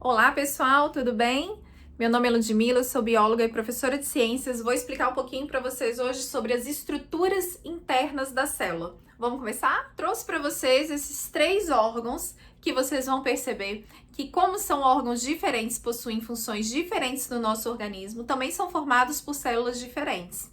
Olá pessoal, tudo bem? Meu nome é Ludmila, eu sou bióloga e professora de ciências. Vou explicar um pouquinho para vocês hoje sobre as estruturas internas da célula. Vamos começar? Trouxe para vocês esses 3 órgãos que vocês vão perceber que, como são órgãos diferentes, possuem funções diferentes no nosso organismo, também são formados por células diferentes.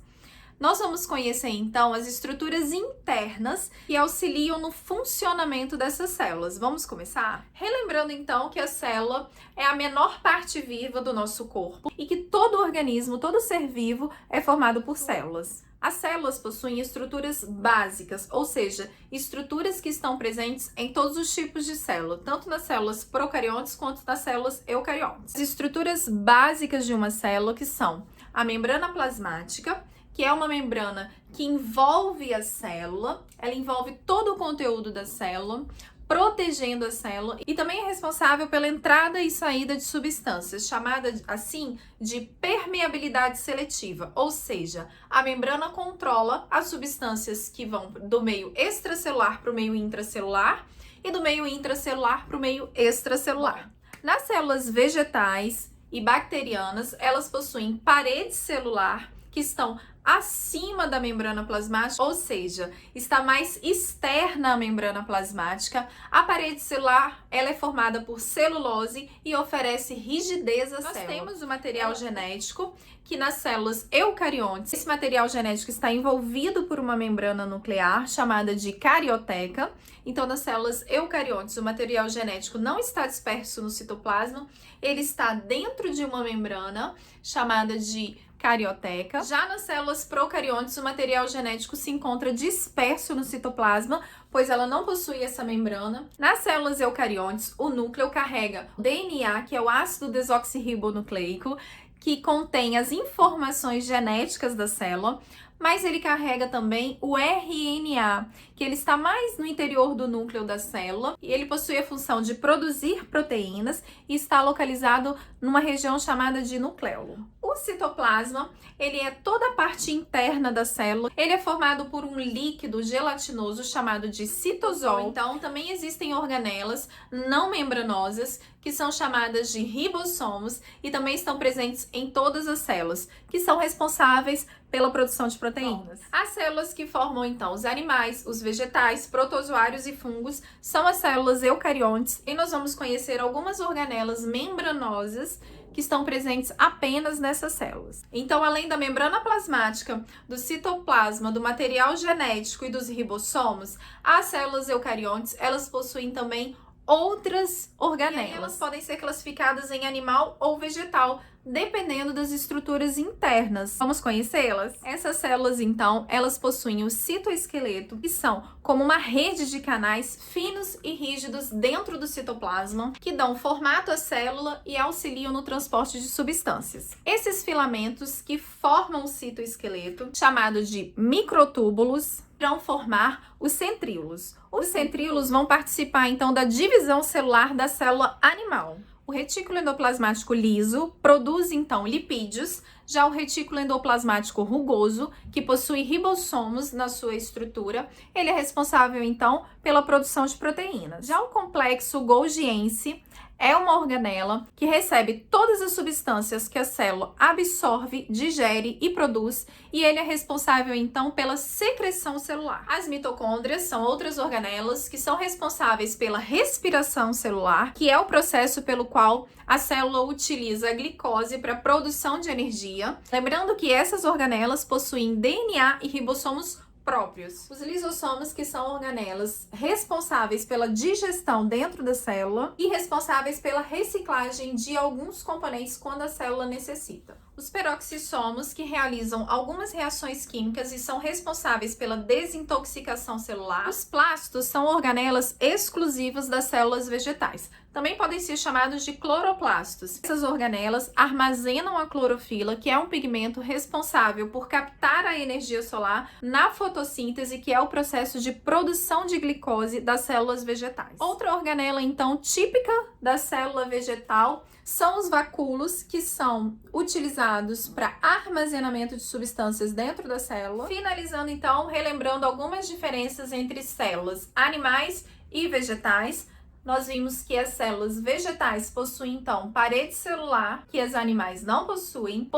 Nós vamos conhecer então as estruturas internas que auxiliam no funcionamento dessas células. Vamos começar? Relembrando então que a célula é a menor parte viva do nosso corpo e que todo organismo, todo ser vivo é formado por células. As células possuem estruturas básicas, ou seja, estruturas que estão presentes em todos os tipos de célula, tanto nas células procariontes quanto nas células eucariontes. As estruturas básicas de uma célula que são a membrana plasmática, que é uma membrana que envolve a célula, ela envolve todo o conteúdo da célula, protegendo a célula e também é responsável pela entrada e saída de substâncias, chamada assim de permeabilidade seletiva, ou seja, a membrana controla as substâncias que vão do meio extracelular para o meio intracelular e do meio intracelular para o meio extracelular. Nas células vegetais e bacterianas, elas possuem parede celular que estão acima da membrana plasmática, ou seja, está mais externa à membrana plasmática. A parede celular, ela é formada por celulose e oferece rigidez à célula. Nós temos o material genético, que nas células eucariontes, esse material genético está envolvido por uma membrana nuclear, chamada de carioteca. Então, nas células eucariontes, o material genético não está disperso no citoplasma, ele está dentro de uma membrana, chamada de carioteca. Já nas células procariontes, o material genético se encontra disperso no citoplasma, pois ela não possui essa membrana. Nas células eucariontes, o núcleo carrega o DNA, que é o ácido desoxirribonucleico, que contém as informações genéticas da célula, mas ele carrega também o RNA, que ele está mais no interior do núcleo da célula, e ele possui a função de produzir proteínas e está localizado numa região chamada de nucleolo. O citoplasma, ele é toda a parte interna da célula, ele é formado por um líquido gelatinoso chamado de citosol. Então, também existem organelas não membranosas, que são chamadas de ribossomos e também estão presentes em todas as células, que são responsáveis pela produção de proteínas. As células que formam então os animais, os vegetais, protozoários e fungos são as células eucariontes, e nós vamos conhecer algumas organelas membranosas que estão presentes apenas nessas células. Então, além da membrana plasmática, do citoplasma, do material genético e dos ribossomos, as células eucariontes, elas possuem também outras organelas. Elas podem ser classificadas em animal ou vegetal, dependendo das estruturas internas. Vamos conhecê-las? Essas células, então, elas possuem o citoesqueleto, que são como uma rede de canais finos e rígidos dentro do citoplasma, que dão formato à célula e auxiliam no transporte de substâncias. Esses filamentos que formam o citoesqueleto, chamados de microtúbulos, irão formar os centríolos. Os centríolos vão participar, então, da divisão celular da célula animal. O retículo endoplasmático liso produz, então, lipídios, já o retículo endoplasmático rugoso, que possui ribossomos na sua estrutura, ele é responsável, então, pela produção de proteínas. Já o complexo golgiense é uma organela que recebe todas as substâncias que a célula absorve, digere e produz, e ele é responsável, então, pela secreção celular. As mitocôndrias são outras organelas que são responsáveis pela respiração celular, que é o processo pelo qual a célula utiliza a glicose para a produção de energia. Lembrando que essas organelas possuem DNA e ribossomos próprios. Os lisossomos, que são organelas responsáveis pela digestão dentro da célula e responsáveis pela reciclagem de alguns componentes quando a célula necessita. Os peroxissomos, que realizam algumas reações químicas e são responsáveis pela desintoxicação celular. Os plastos são organelas exclusivas das células vegetais. Também podem ser chamados de cloroplastos. Essas organelas armazenam a clorofila, que é um pigmento responsável por captar a energia solar na fotossíntese, que é o processo de produção de glicose das células vegetais. Outra organela, então, típica da célula vegetal são os vacúolos, que são utilizados para armazenamento de substâncias dentro da célula. Finalizando, então, relembrando algumas diferenças entre células animais e vegetais. nós vimos que as células vegetais possuem, então, parede celular, que os animais não possuem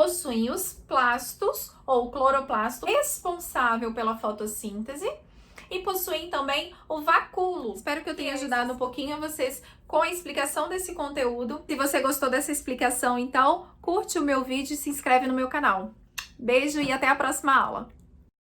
os plastos, ou cloroplasto, responsável pela fotossíntese, e possuem também o vacúolo. Espero que eu tenha ajudado um pouquinho a vocês com a explicação desse conteúdo. Se você gostou dessa explicação, então, curte o meu vídeo e se inscreve no meu canal. Beijo e até a próxima aula!